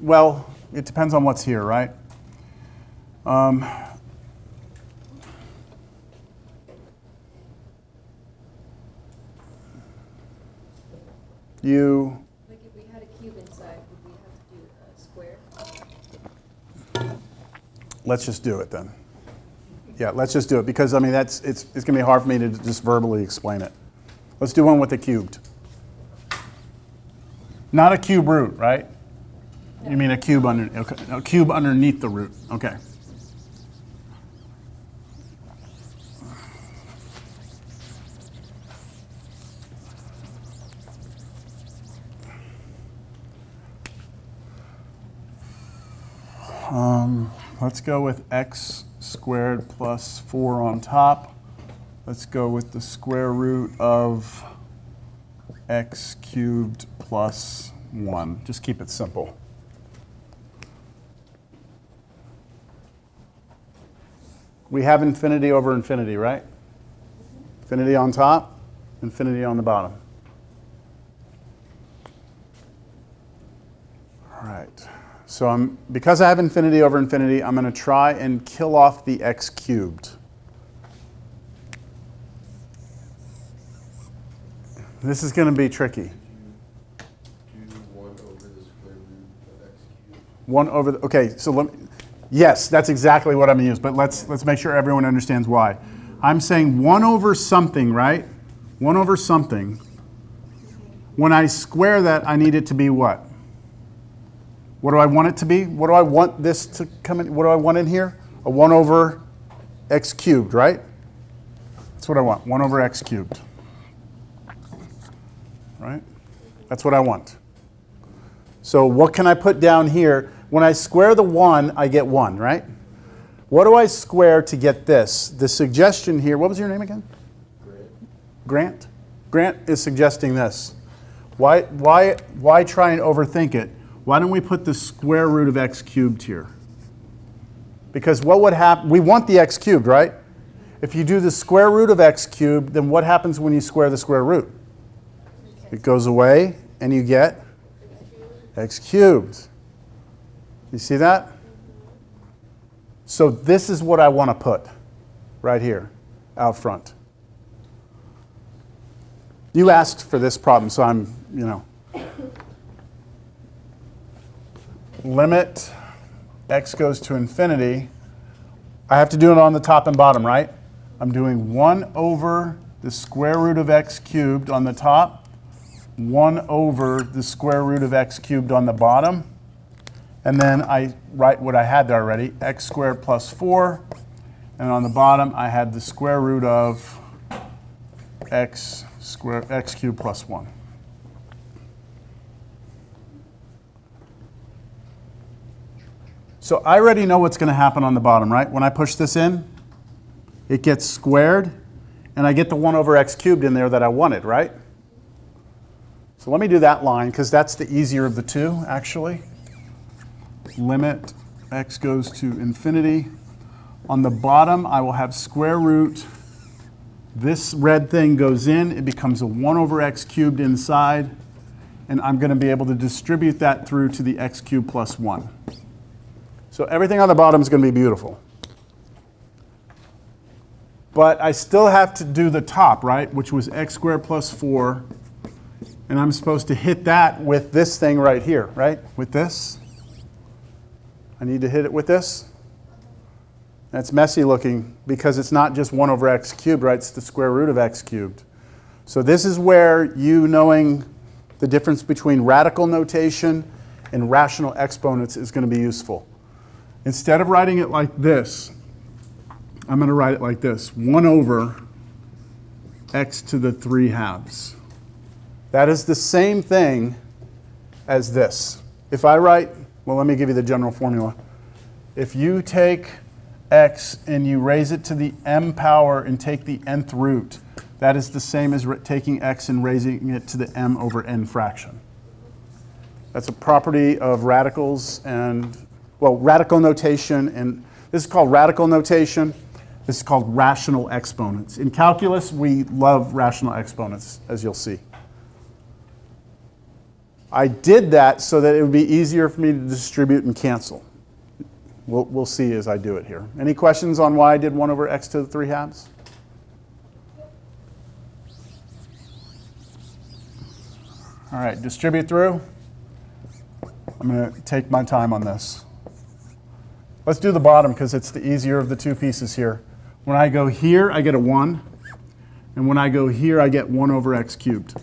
well, it depends on what's here, right? Like if we had a cube inside, would we have to do a square? Let's just do it then. Yeah, let's just do it because I mean it's going to be hard for me to just verbally explain it. Let's do one with the cubed. Not a cube root, right? No. You mean a cube a cube underneath the root. Okay. Let's go with x squared plus 4 on top. Let's go with the square root of x cubed plus 1. Just keep it simple. We have infinity over infinity, right? Infinity on top, infinity on the bottom. All right. So because I have infinity over infinity, I'm going to try and kill off the x cubed. This is going to be tricky. Do 1 over the square root of x cubed. 1 over the, okay, so yes, that's exactly what I'm going to use, but let's make sure everyone understands why. I'm saying 1 over something, right? 1 over something. When I square that, I need it to be what? What do I want it to be? What do I want this to come in? What do I want in here? A 1 over x cubed, right? That's what I want, 1 over x cubed. Right? That's what I want. So what can I put down here? When I square the 1, I get 1, right? What do I square to get this? The suggestion here, what was your name again? Grant? Grant is suggesting this. Why try and overthink it? Why don't we put the square root of x cubed here? Because what would happen, we want the x cubed, right? If you do the square root of x cubed, then what happens when you square the square root? It goes away and you get x cubed. You see that? So this is what I want to put right here out front. You asked for this problem, so I'm, limit x goes to infinity. I have to do it on the top and bottom, right? I'm doing 1 over the square root of x cubed on the top, 1 over the square root of x cubed on the bottom, and then I write what I had there already, x squared plus 4, and on the bottom I had the square root of x cubed plus 1. So I already know what's going to happen on the bottom, right? When I push this in, it gets squared, and I get the 1 over x cubed in there that I wanted, right? So let me do that line, because that's the easier of the two, actually. Limit x goes to infinity. On the bottom, I will have square root. This red thing goes in. It becomes a 1 over x cubed inside, and I'm going to be able to distribute that through to the x cubed plus 1. So everything on the bottom is going to be beautiful. But I still have to do the top, right, which was x squared plus 4. And I'm supposed to hit that with this thing right here, right, with this. I need to hit it with this. That's messy looking because it's not just 1 over x cubed, right? It's the square root of x cubed. So this is where you knowing the difference between radical notation and rational exponents is going to be useful. Instead of writing it like this, I'm going to write it like this, 1 over x to the 3 halves. That is the same thing as this. If I write, well, let me give you the general formula. If you take x and you raise it to the m power and take the nth root, that is the same as taking x and raising it to the m over n fraction. That's a property of radicals and, well, radical notation, and this is called radical notation. This is called rational exponents. In calculus, we love rational exponents, as you'll see. I did that so that it would be easier for me to distribute and cancel. We'll see as I do it here. Any questions on why I did 1 over x to the 3 halves? All right, distribute through. I'm going to take my time on this. Let's do the bottom because it's the easier of the two pieces here. When I go here, I get a 1. And when I go here, I get 1 over x cubed.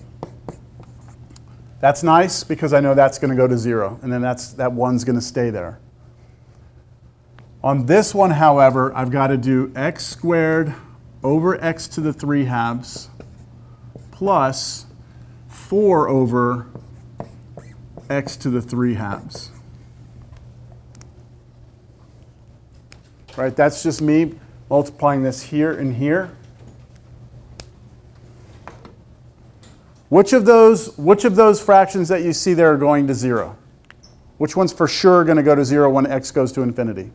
That's nice because I know that's going to go to 0. And then that 1's going to stay there. On this one, however, I've got to do x squared over x to the 3 halves plus 4 over x to the 3 halves. Right, that's just me multiplying this here and here. Which of those fractions that you see there are going to 0? Which one's for sure going to go to 0 when x goes to infinity?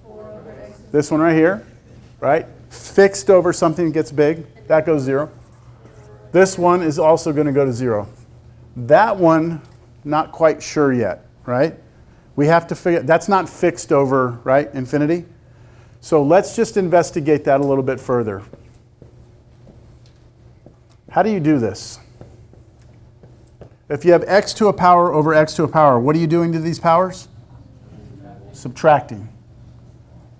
4 over x. This one right here, right? Fixed over something that gets big, that goes 0. This one is also going to go to 0. That one, not quite sure yet, right? We have to figure, that's not fixed over, right, infinity. So let's just investigate that a little bit further. How do you do this? If you have x to a power over x to a power, what are you doing to these powers? Subtracting.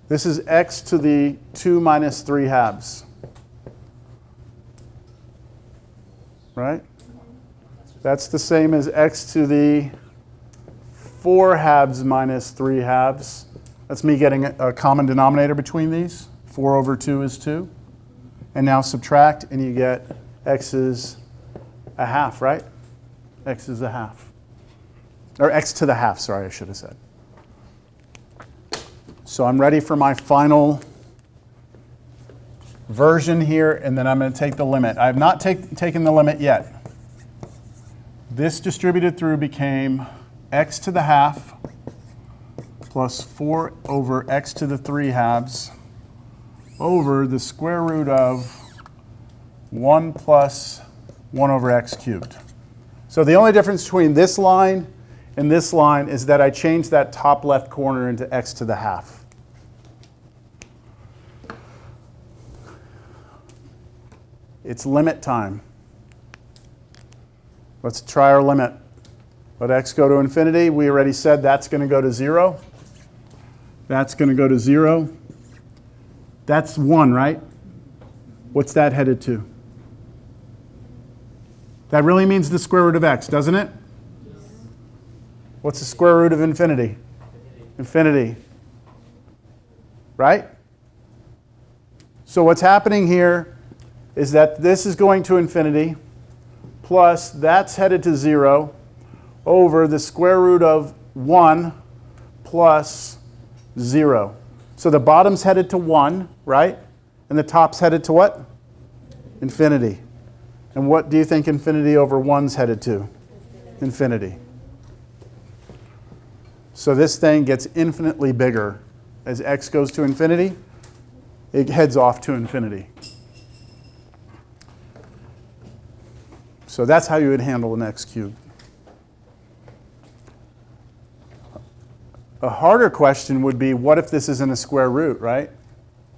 This is x to the 2 minus 3 halves. Right? That's the same as x to the 4 halves minus 3 halves. That's me getting a common denominator between these. 4 over 2 is 2. And now subtract, and you get x is a half, right? X is a half. Or x to the half, sorry, I should have said. So I'm ready for my final version here, and then I'm going to take the limit. I have not taken the limit yet. This distributed through became x to the half plus 4 over x to the 3 halves over the square root of 1 plus 1 over x cubed. So the only difference between this line and this line is that I changed that top left corner into x to the half. It's limit time. Let's try our limit. Let x go to infinity. We already said that's going to go to 0. That's going to go to 0. That's 1, right? What's that headed to? That really means the square root of x, doesn't it? What's the square root of infinity? Infinity. Right? So what's happening here is that this is going to infinity, plus that's headed to 0, over the square root of 1 plus 0. So the bottom's headed to 1, right? And the top's headed to what? Infinity. And what do you think infinity over 1's headed to? Infinity. So this thing gets infinitely bigger. As x goes to infinity, it heads off to infinity. So that's how you would handle an x cubed. A harder question would be, what if this isn't a square root, right?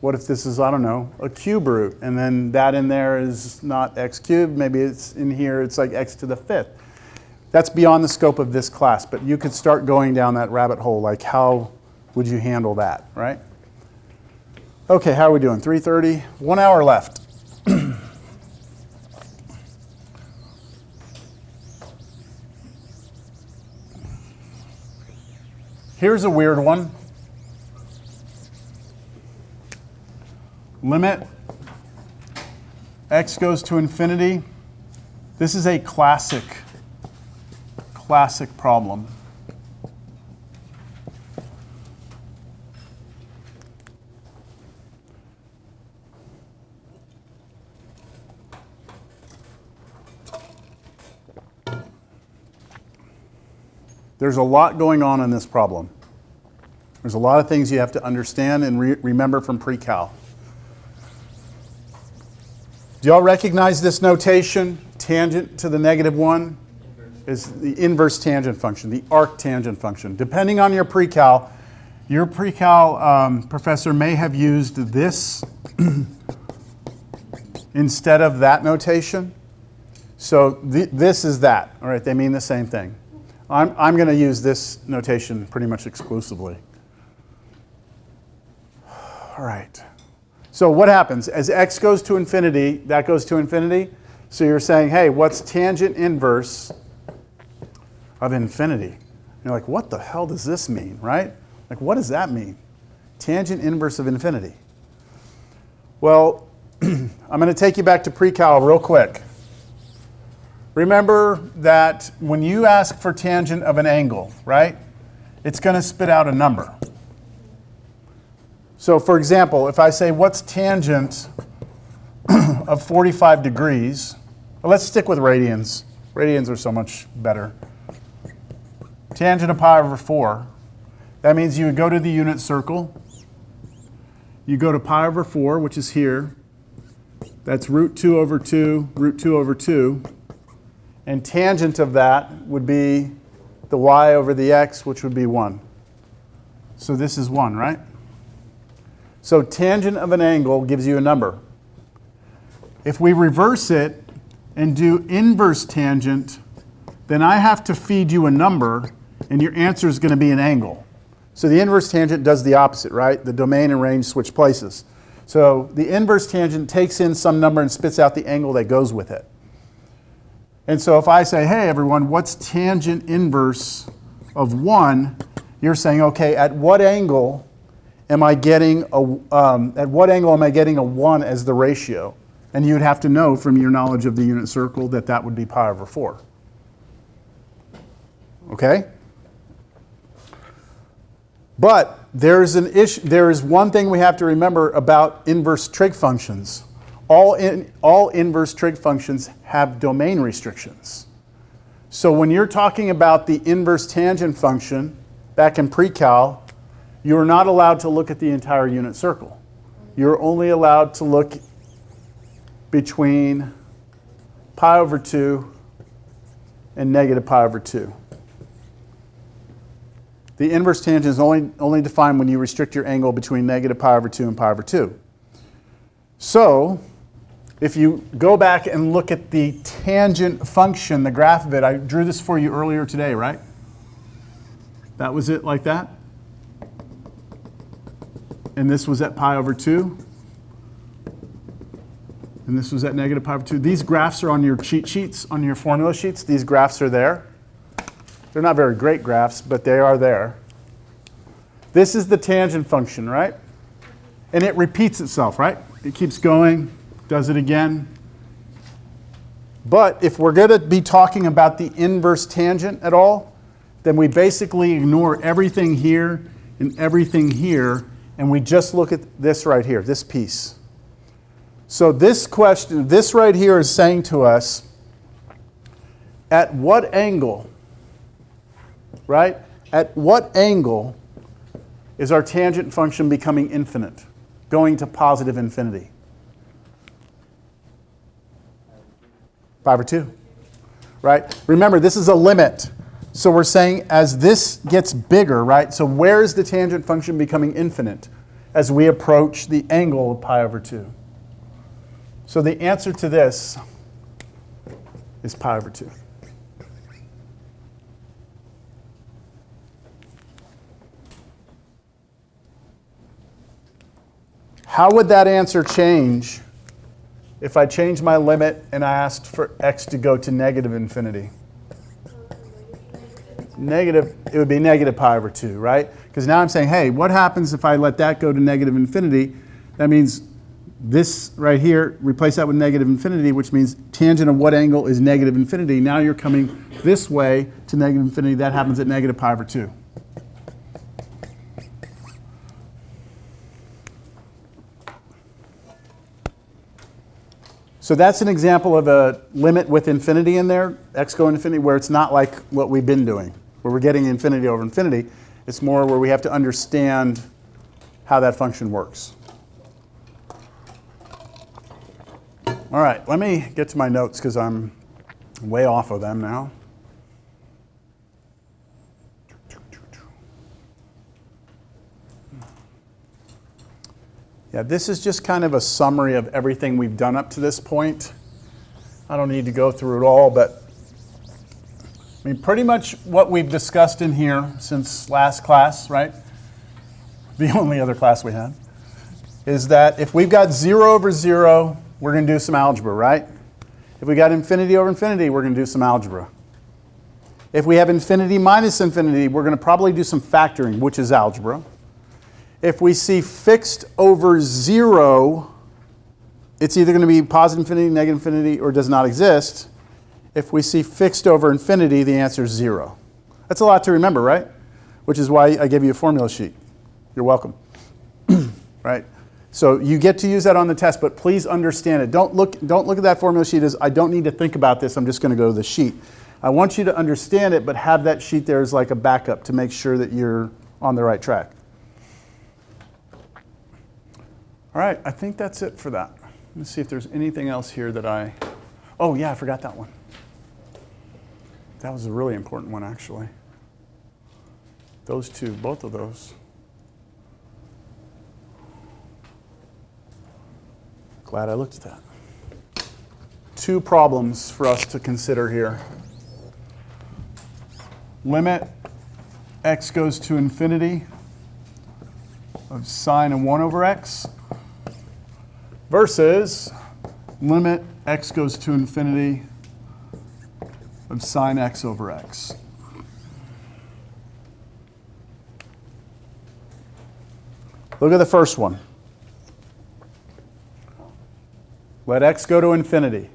What if this is, I don't know, a cube root, and then that in there is not x cubed, maybe it's in here, it's like x to the 5th. That's beyond the scope of this class, but you could start going down that rabbit hole, like how would you handle that, right? Okay, how are we doing? 3:30, 1 hour left. Here's a weird one. Limit x goes to infinity. This is a classic problem. There's a lot going on in this problem. There's a lot of things you have to understand and remember from pre-cal. Do y'all recognize this notation? Tangent to the -1? is the inverse tangent function, the arctangent function. Depending on your pre-cal professor may have used this instead of that notation. So this is that, all right? They mean the same thing. I'm going to use this notation pretty much exclusively. All right. So what happens? As x goes to infinity, that goes to infinity. So you're saying, hey, what's tangent inverse of infinity? And you're like, what the hell does this mean, right? Like, what does that mean? Tangent inverse of infinity. Well, I'm going to take you back to pre-cal real quick. Remember that when you ask for tangent of an angle, right, it's going to spit out a number. So for example, if I say, what's tangent of 45 degrees? Well, let's stick with radians. Radians are so much better. Tangent of pi over 4. That means you would go to the unit circle. You go to pi over 4, which is here. That's root 2 over 2, root 2 over 2. And tangent of that would be the y over the x, which would be 1. So this is 1, right? So tangent of an angle gives you a number. If we reverse it and do inverse tangent, then I have to feed you a number, and your answer is going to be an angle. So the inverse tangent does the opposite, right? The domain and range switch places. So the inverse tangent takes in some number and spits out the angle that goes with it. And so if I say, hey, everyone, what's tangent inverse of 1? You're saying, okay, at what angle am I getting a 1 as the ratio? And you'd have to know from your knowledge of the unit circle that that would be pi over 4. Okay? But there is one thing we have to remember about inverse trig functions. All inverse trig functions have domain restrictions. So when you're talking about the inverse tangent function back in pre-cal, you're not allowed to look at the entire unit circle. You're only allowed to look between pi over 2 and negative pi over 2. The inverse tangent is only defined when you restrict your angle between negative pi over 2 and pi over 2. So if you go back and look at the tangent function, the graph of it, I drew this for you earlier today, right? That was it like that? And this was at pi over 2. And this was at negative pi over 2. These graphs are on your cheat sheets, on your formula sheets. These graphs are there. They're not very great graphs, but they are there. This is the tangent function, right? And it repeats itself, right? It keeps going, does it again. But if we're going to be talking about the inverse tangent at all, then we basically ignore everything here and everything here, and we just look at this right here, this piece. So this question, this right here is saying to us, at what angle, right? At what angle is our tangent function becoming infinite, going to positive infinity? Pi over 2, right? Remember, this is a limit. So we're saying as this gets bigger, right? So where is the tangent function becoming infinite as we approach the angle of pi over 2? So the answer to this is pi over 2. How would that answer change if I changed my limit and I asked for x to go to negative infinity? Negative, it would be negative pi over 2, right? Because now I'm saying, hey, what happens if I let that go to negative infinity? That means this right here, replace that with negative infinity, which means tangent of what angle is negative infinity. Now you're coming this way to negative infinity. That happens at negative pi over 2. So that's an example of a limit with infinity in there, x going to infinity, where it's not like what we've been doing, where we're getting infinity over infinity. It's more where we have to understand how that function works. All right, let me get to my notes because I'm way off of them now. Yeah, this is just kind of a summary of everything we've done up to this point. I don't need to go through it all, but I mean, pretty much what we've discussed in here since last class, right? The only other class we had, is that if we've got 0 over 0, we're going to do some algebra, right? If we got infinity over infinity, we're going to do some algebra. If we have infinity minus infinity, we're going to probably do some factoring, which is algebra. If we see fixed over 0, it's either going to be positive infinity, negative infinity, or does not exist. If we see fixed over infinity, the answer is 0. That's a lot to remember, right? Which is why I gave you a formula sheet. You're welcome. Right? So you get to use that on the test, but please understand it. Don't look at that formula sheet as I don't need to think about this, I'm just going to go to the sheet. I want you to understand it, but have that sheet there as like a backup to make sure that you're on the right track. All right, I think that's it for that. Let's see if there's anything else here that oh yeah, I forgot that one. That was a really important one, actually. Those two, both of those. Glad I looked at that. 2 problems for us to consider here. Limit x goes to infinity of sine of 1 over x versus limit x goes to infinity of sine x over x. Look at the first one. Let x go to infinity.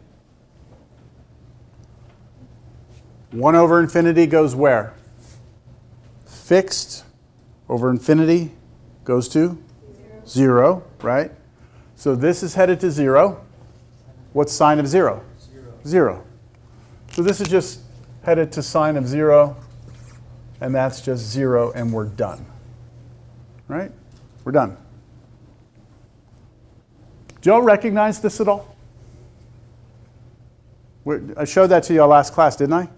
1 over infinity goes where? Fixed over infinity goes to 0, right? So this is headed to 0. What's sine of 0? 0. So this is just headed to sine of 0, and that's just 0, and we're done. Right? We're done. Do y'all recognize this at all? I showed that to y'all last class, didn't I?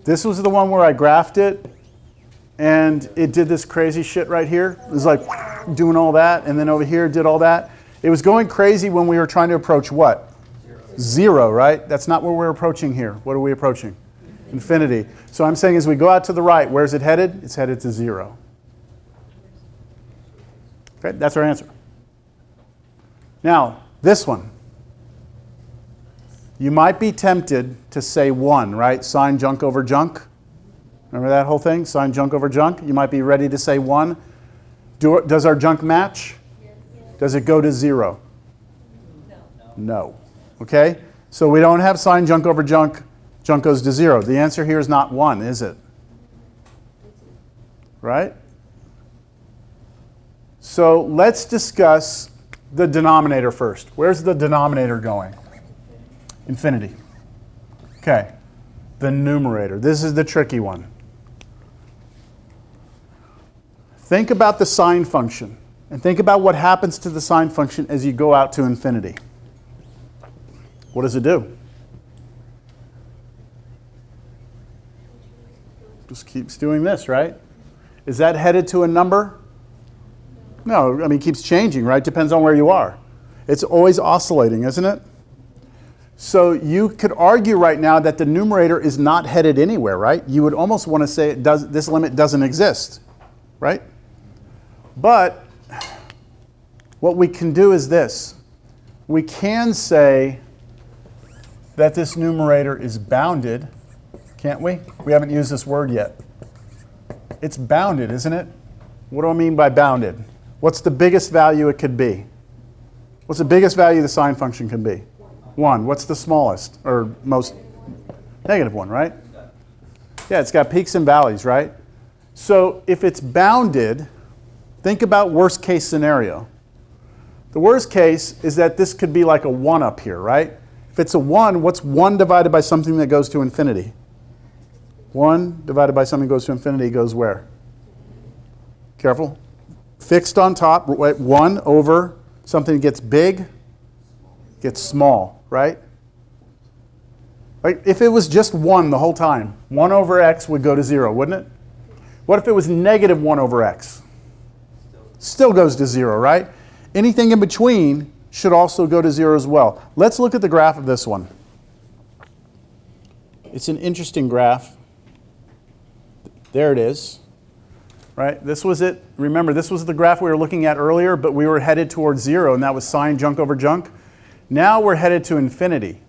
This was the one where I graphed it, and it did this crazy shit right here. It was like doing all that, and then over here did all that. It was going crazy when we were trying to approach what? 0, right? That's not what we're approaching here. What are we approaching? Infinity. So I'm saying as we go out to the right, where's it headed? It's headed to 0. Okay, that's our answer. Now, this one. You might be tempted to say 1, right? Sine junk over junk. Remember that whole thing? Sine junk over junk. You might be ready to say 1. Does our junk match? Does it go to 0? No. Okay? So we don't have sine junk over junk. Junk goes to 0. The answer here is not 1, is it? Right? So let's discuss the denominator first. Where's the denominator going? Infinity. Okay. The numerator. This is the tricky one. Think about the sine function, and think about what happens to the sine function as you go out to infinity. What does it do? Just keeps doing this, right? Is that headed to a number? No, I mean, it keeps changing, right? Depends on where you are. It's always oscillating, isn't it? So you could argue right now that the numerator is not headed anywhere, right? You would almost want to say this limit doesn't exist, right? But what we can do is this. We can say that this numerator is bounded, can't we? We haven't used this word yet. It's bounded, isn't it? What do I mean by bounded? What's the biggest value it could be? What's the biggest value the sine function can be? 1. What's the smallest or most? -1, right? Yeah, it's got peaks and valleys, right? So if it's bounded, think about worst case scenario. The worst case is that this could be like a 1 up here, right? If it's a 1, what's 1 divided by something that goes to infinity? 1 divided by something that goes to infinity goes where? Careful. Fixed on top, 1 over something that gets big, gets small, right? Like if it was just 1 the whole time, 1 over x would go to 0, wouldn't it? What if it was -1 over x? Still goes to 0, right? Anything in between should also go to 0 as well. Let's look at the graph of this one. It's an interesting graph. There it is. Right? This was it. Remember, this was the graph we were looking at earlier, but we were headed towards 0, and that was sine junk over junk. Now we're headed to infinity.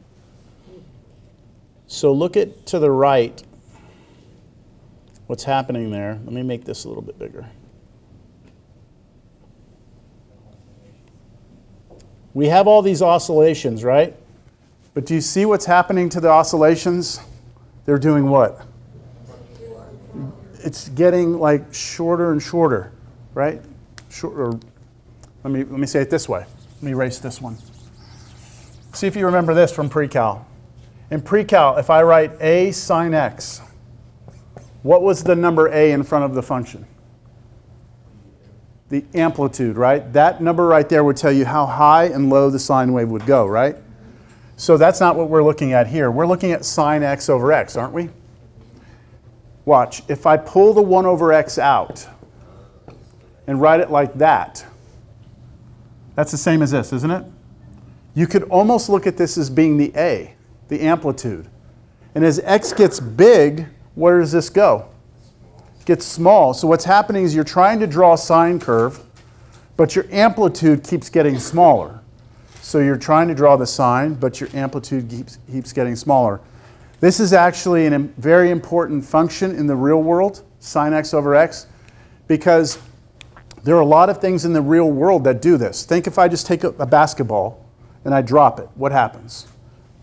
So look at to the right what's happening there. Let me make this a little bit bigger. We have all these oscillations, right? But do you see what's happening to the oscillations? They're doing what? It's getting like shorter and shorter, right? Shorter. Let me say it this way. Let me erase this one. See if you remember this from pre-cal. In pre-cal, if I write a sine x, what was the number a in front of the function? The amplitude, right? That number right there would tell you how high and low the sine wave would go, right? So that's not what we're looking at here. We're looking at sine x over x, aren't we? Watch, if I pull the 1 over x out and write it like that, that's the same as this, isn't it? You could almost look at this as being the a, the amplitude. And as x gets big, where does this go? It gets small. So what's happening is you're trying to draw a sine curve, but your amplitude keeps getting smaller. So you're trying to draw the sine, but your amplitude keeps getting smaller. This is actually a very important function in the real world, sine x over x, because there are a lot of things in the real world that do this. Think if I just take a basketball and I drop it, what happens?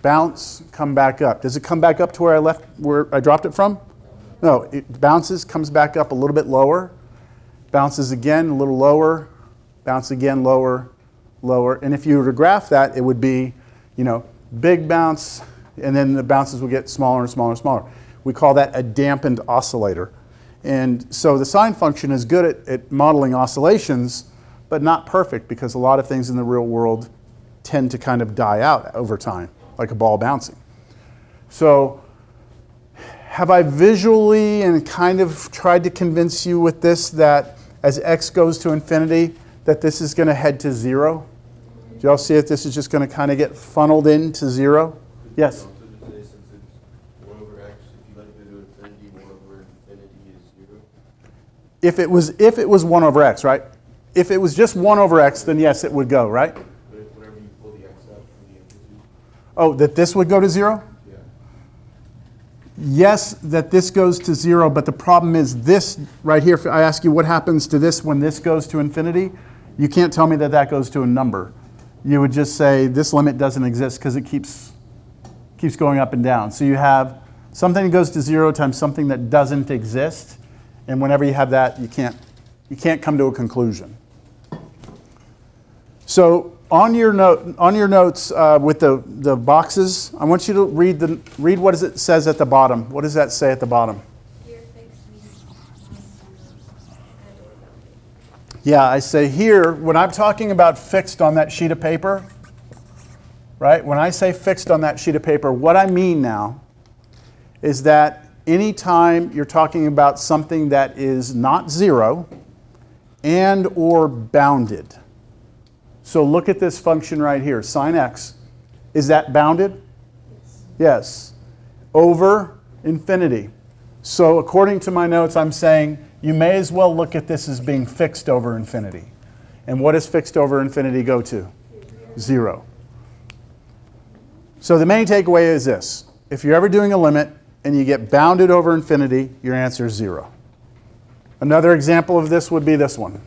Bounce, come back up. Does it come back up to where I dropped it from? No, it bounces, comes back up a little bit lower, bounces again a little lower, bounce again lower, lower. And if you were to graph that, it would be, big bounce, and then the bounces will get smaller and smaller and smaller. We call that a dampened oscillator. And so the sine function is good at modeling oscillations, but not perfect because a lot of things in the real world tend to kind of die out over time, like a ball bouncing. So have I visually and kind of tried to convince you with this that as x goes to infinity, that this is going to head to 0? Do y'all see if this is just going to kind of get funneled into 0? Yes? So to say, since it's 1 over x, if you let it go to infinity, 1 over infinity is 0? If it was 1 over x, right? If it was just 1 over x, then yes, it would go, right? But whenever you pull the x out from the amplitude? Oh, that this would go to 0? Yeah. Yes, that this goes to 0, but the problem is this right here, if I ask you what happens to this when this goes to infinity, you can't tell me that that goes to a number. You would just say this limit doesn't exist because it keeps going up and down. So you have something that goes to 0 times something that doesn't exist, and whenever you have that, you can't come to a conclusion. So on your notes with the boxes, I want you to read what it says at the bottom. What does that say at the bottom? Here fixed means non-zero and or bounded. Yeah, I say here, when I'm talking about fixed on that sheet of paper, right? When I say fixed on that sheet of paper, what I mean now is that anytime you're talking about something that is not 0 and or bounded. So look at this function right here, sine x. Is that bounded? Yes. Over infinity. So according to my notes, I'm saying you may as well look at this as being fixed over infinity. And what does fixed over infinity go to? 0. So the main takeaway is this. If you're ever doing a limit and you get bounded over infinity, your answer is 0. Another example of this would be this one.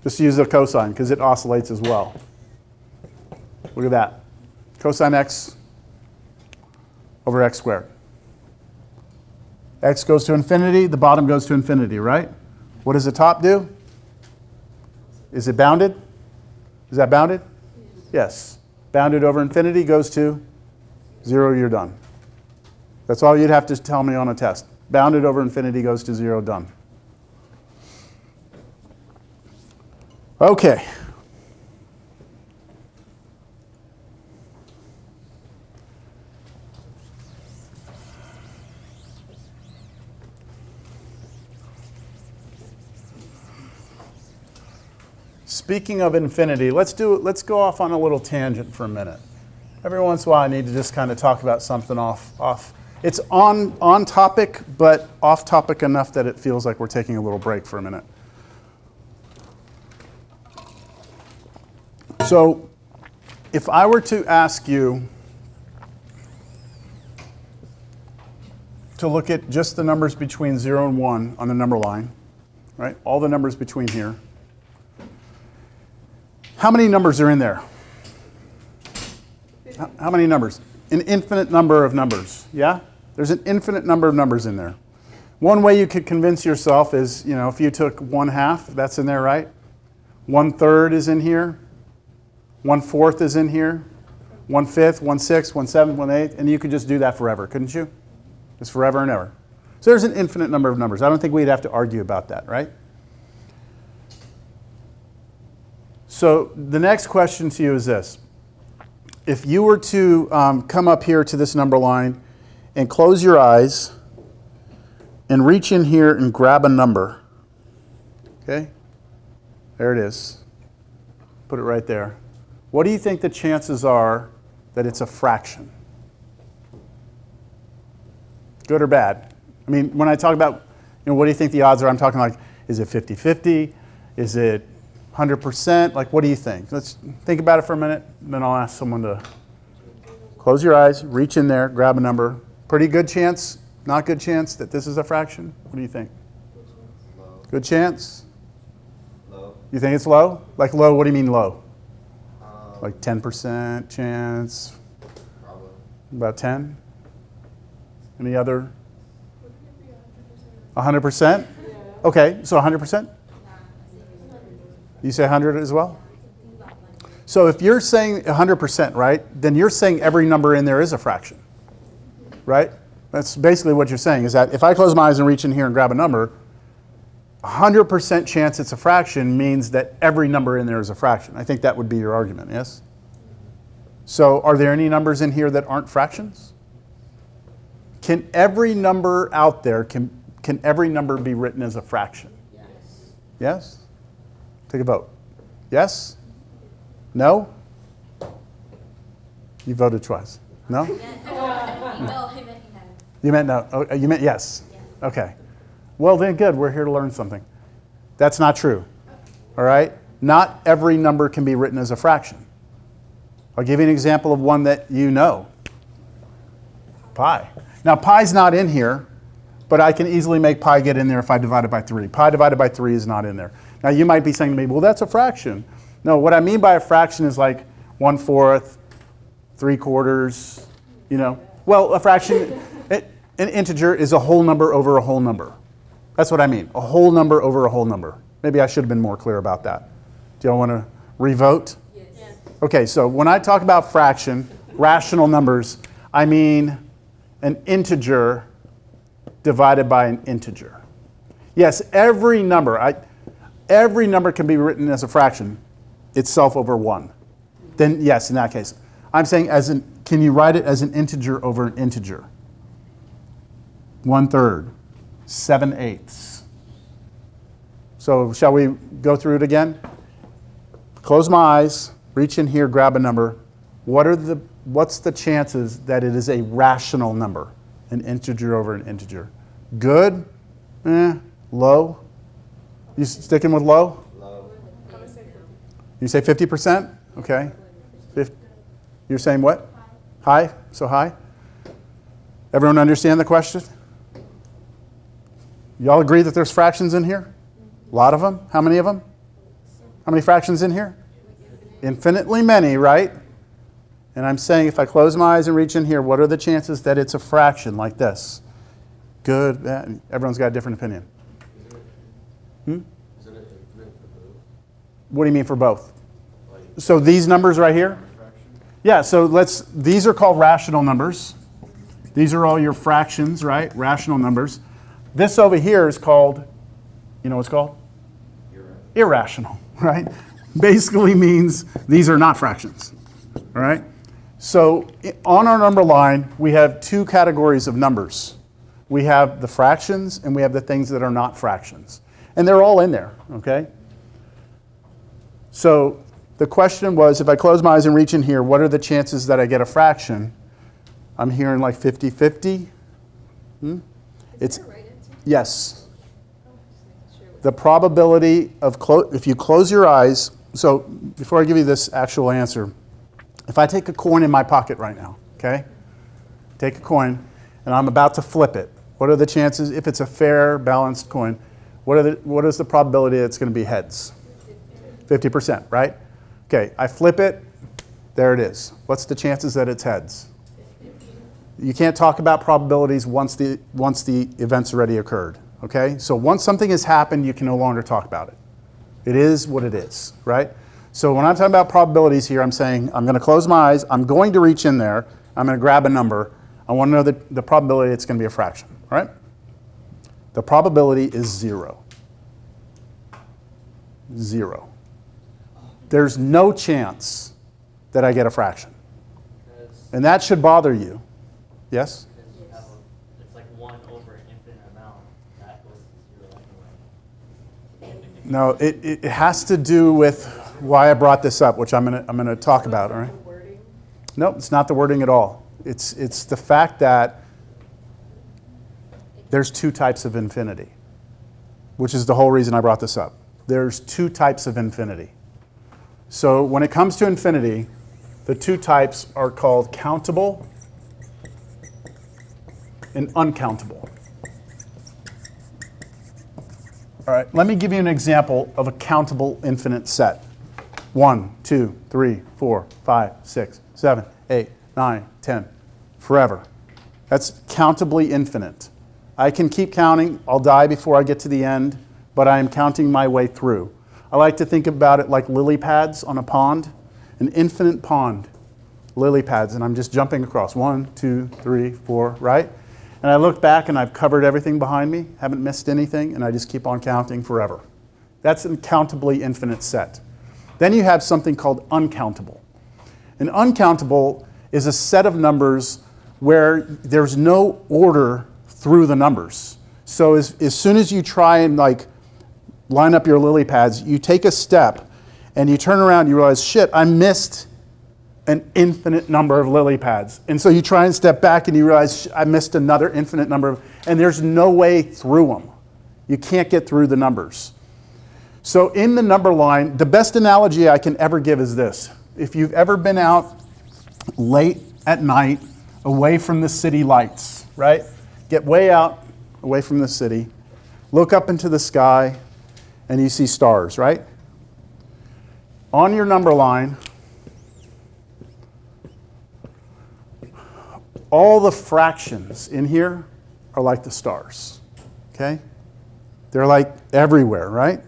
Just use the cosine because it oscillates as well. Look at that. Cosine x over x squared. X goes to infinity, the bottom goes to infinity, right? What does the top do? Is it bounded? Is that bounded? Yes. Bounded over infinity goes to 0, you're done. That's all you'd have to tell me on a test. Bounded over infinity goes to 0, done. Okay. speaking of infinity, let's go off on a little tangent for a minute. Every once in a while I need to just kind of talk about something off. It's on topic, but off topic enough that it feels like we're taking a little break for a minute. So, if I were to ask you to look at just the numbers between 0 and 1 on the number line, right? All the numbers between here. How many numbers are in there? How many numbers? An infinite number of numbers, yeah? There's an infinite number of numbers in there. One way you could convince yourself is, if you took 1/2, that's in there, right? 1/3 is in here. 1/4 is in here. 1/5, 1/6, 1/7, 1/8, and you could just do that forever, couldn't you? Just forever and ever. So there's an infinite number of numbers. I don't think we'd have to argue about that, right? So the next question to you is this. If you were to come up here to this number line and close your eyes and reach in here and grab a number, okay? There it is. Put it right there. What do you think the chances are that it's a fraction? Good or bad? I mean, when I talk about, what do you think the odds are? I'm talking like, is it 50-50? Is it 100%? Like, what do you think? Let's think about it for a minute, and then I'll ask someone to close your eyes, reach in there, grab a number. Pretty good chance, not good chance that this is a fraction? What do you think? Low. Good chance? Low. You think it's low? Like low, what do you mean low? Um, Like 10% chance? Probably. About 10? Any other? 100%? Okay, so 100%? You say 100 as well? So if you're saying 100%, right, then you're saying every number in there is a fraction, right? That's basically what you're saying, is that if I close my eyes and reach in here and grab a number, 100% chance it's a fraction means that every number in there is a fraction. I think that would be your argument, yes? So are there any numbers in here that aren't fractions? Can every number out there, can every number be written as a fraction? Yes. Yes? Take a vote. Yes? No? You voted twice. No? No, I meant no. You meant no. Oh, you meant yes. Okay. Well, then good. We're here to learn something. That's not true. All right? Not every number can be written as a fraction. I'll give you an example of one that you know. Pi. Now, pi's not in here, but I can easily make pi get in there if I divide it by 3. Pi divided by 3 is not in there. Now, you might be saying to me, well, that's a fraction. No, what I mean by a fraction is like 1/4, 3/4, Well, a fraction, an integer is a whole number over a whole number. That's what I mean, a whole number over a whole number. Maybe I should have been more clear about that. Do y'all want to revote? Yes. Okay, so when I talk about fraction, rational numbers, I mean an integer divided by an integer. Yes, every number can be written as a fraction itself over 1. Then yes, in that case. I'm saying can you write it as an integer over an integer? 1/3, 7/8. So shall we go through it again? Close my eyes, reach in here, grab a number. What's the chances that it is a rational number? An integer over an integer. Good? Low? You sticking with low? Low. You say 50%? Okay. You're saying what? High? So high? Everyone understand the question? Y'all agree that there's fractions in here? A lot of them? How many of them? How many fractions in here? Infinitely many, right? And I'm saying if I close my eyes and reach in here, what are the chances that it's a fraction like this? Good, bad. Everyone's got a different opinion. Is it infinite for both? What do you mean for both? So these numbers right here? Yeah, so these are called rational numbers. These are all your fractions, right? Rational numbers. This over here is called, you know what it's called? Irrational, right? Basically means these are not fractions, all right? So on our number line, we have two categories of numbers. We have the fractions and we have the things that are not fractions. And they're all in there, okay? So the question was, if I close my eyes and reach in here, what are the chances that I get a fraction? I'm hearing like 50-50. It's, Is that a right answer? yes. Oh, just making sure. The probability of, if you close your eyes, so before I give you this actual answer, if I take a coin in my pocket right now, okay? Take a coin, and I'm about to flip it. What are the chances, if it's a fair, balanced coin, what is the probability that it's going to be heads? 50%, right? Okay, I flip it, there it is. What's the chances that it's heads? You can't talk about probabilities once the event's already occurred, okay? So once something has happened, you can no longer talk about it. It is what it is, right? So when I'm talking about probabilities here, I'm saying I'm going to close my eyes, I'm going to reach in there, I'm going to grab a number, I want to know the probability it's going to be a fraction, all right? The probability is 0. 0. There's no chance that I get a fraction. And that should bother you. Yes? Because you have it's like 1 over an infinite amount. That goes to 0 anyway. No, it has to do with why I brought this up, which I'm gonna talk about, all right? The wording? No, it's not the wording at all. It's the fact that there's 2 types of infinity, which is the whole reason I brought this up. There's 2 types of infinity. So when it comes to infinity, the 2 types are called countable and uncountable. All right, let me give you an example of a countable infinite set. 1, 2, 3, 4, 5, 6, 7, 8, 9, 10, forever. That's countably infinite. I can keep counting. I'll die before I get to the end, but I am counting my way through. I like to think about it like lily pads on a pond, an infinite pond, lily pads, and I'm just jumping across. 1, 2, 3, 4, right? And I look back and I've covered everything behind me, haven't missed anything, and I just keep on counting forever. That's an countably infinite set. Then you have something called uncountable. An uncountable is a set of numbers where there's no order through the numbers. So as soon as you try and like line up your lily pads, you take a step and you turn around, you realize, shit, I missed an infinite number of lily pads. And so you try and step back and you realize, I missed another infinite number, and there's no way through them. You can't get through the numbers. So in the number line, the best analogy I can ever give is this. If you've ever been out late at night, away from the city lights, right? Get way out, away from the city, look up into the sky, and you see stars, right? On your number line, all the fractions in here are like the stars, okay? They're like everywhere, right?